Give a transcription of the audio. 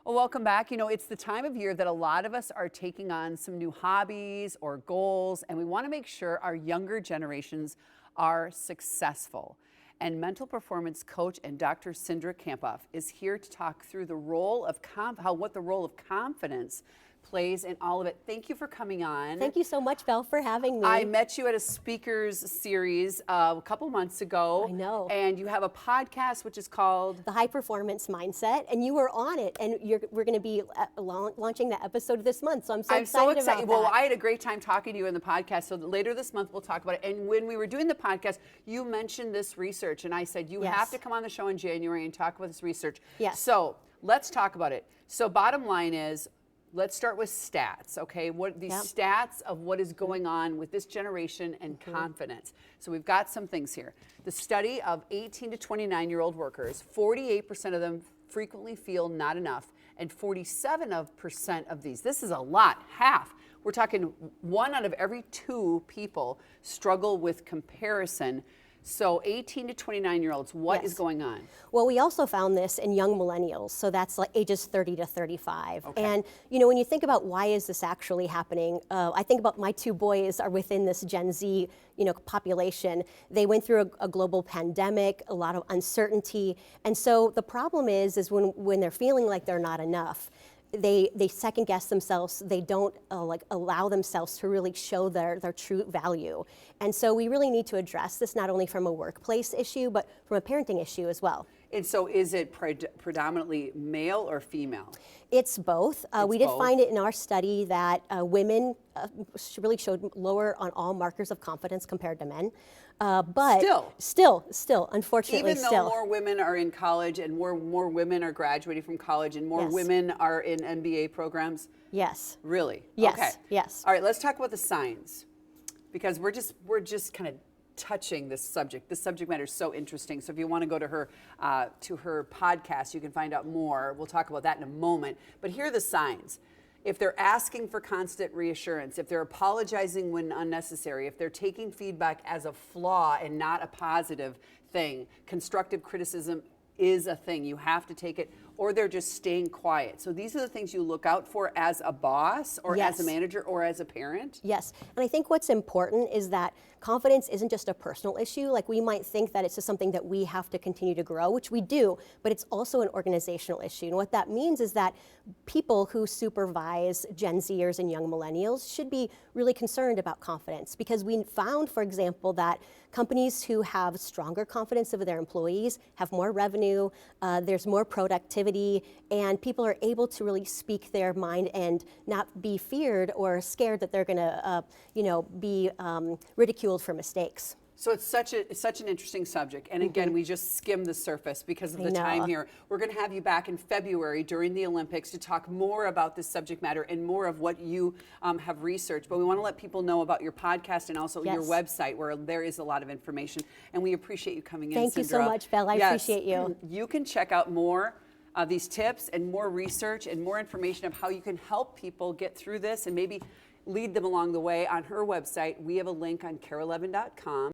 Well, welcome back. You know, it's the time of year that a lot of us are taking on some new hobbies or goals, and we want to make sure our younger generations are successful. And mental performance coach and Dr. Cindra Kamphoff is here to talk through the role of what the role of confidence plays in all of it. Thank you for coming on. Thank you so much, Val, for having me. I met you at a speakers series a couple months ago. I know. And you have a podcast which is called The High Performance Mindset, and you were on it, and we're going to be launching that episode this month, so I'm so excited about that. Well, I had a great time talking to you in the podcast, so later this month we'll talk about it. And when we were doing the podcast, you mentioned this research, and I said, you have to come on the show in January and talk about this research. Yes. So let's talk about it. So bottom line is, let's start with stats, okay? What these stats of what is going on with this generation and confidence. So we've got some things here. The study of 18 to 29-year-old workers, 48% of them frequently feel not enough, and 47% of these, this is a lot, half. We're talking 1 out of every 2 people struggle with comparison. So 18 to 29-year-olds, what is going on? Well, we also found this in young millennials, so that's like ages 30 to 35. Okay. And you know, when you think about why is this actually happening, I think about my 2 boys are within this Gen Z, population. They went through a global pandemic, a lot of uncertainty, and so the problem is when they're feeling like they're not enough, they second guess themselves. They don't allow themselves to really show their true value. And so we really need to address this not only from a workplace issue, but from a parenting issue as well. And so is it predominantly male or female? It's both. We did find it in our study that women really showed lower on all markers of confidence compared to men. But still, unfortunately, even though more women are in college and more women are graduating from college and more women are in MBA programs? Yes. Really? Yes. Okay. Yes. All right, let's talk about the signs, because we're just kind of touching this subject. This subject matter is so interesting. So if you want to go to her podcast, you can find out more. We'll talk about that in a moment. But here are the signs. If they're asking for constant reassurance, if they're apologizing when unnecessary, if they're taking feedback as a flaw and not a positive thing, constructive criticism is a thing. You have to take it, or they're just staying quiet. So these are the things you look out for as a boss or as a manager or as a parent. Yes, and I think what's important is that confidence isn't just a personal issue. Like, we might think that it's just something that we have to continue to grow, which we do, but it's also an organizational issue. And what that means is that people who supervise Gen Zers and young millennials should be really concerned about confidence, because we found, for example, that companies who have stronger confidence of their employees have more revenue, there's more productivity, and people are able to really speak their mind and not be feared or scared that they're going to, be ridiculed for mistakes. So it's such an interesting subject. And again, we just skimmed the surface because of the time here. We're going to have you back in February during the Olympics to talk more about this subject matter and more of what you have researched. But we want to let people know about your podcast and also your website, where there is a lot of information. And we appreciate you coming in, Thank you so much, Belle. I appreciate you. You can check out more of these tips and more research and more information of how you can help people get through this and maybe lead them along the way on her website. We have a link on KARE11.com.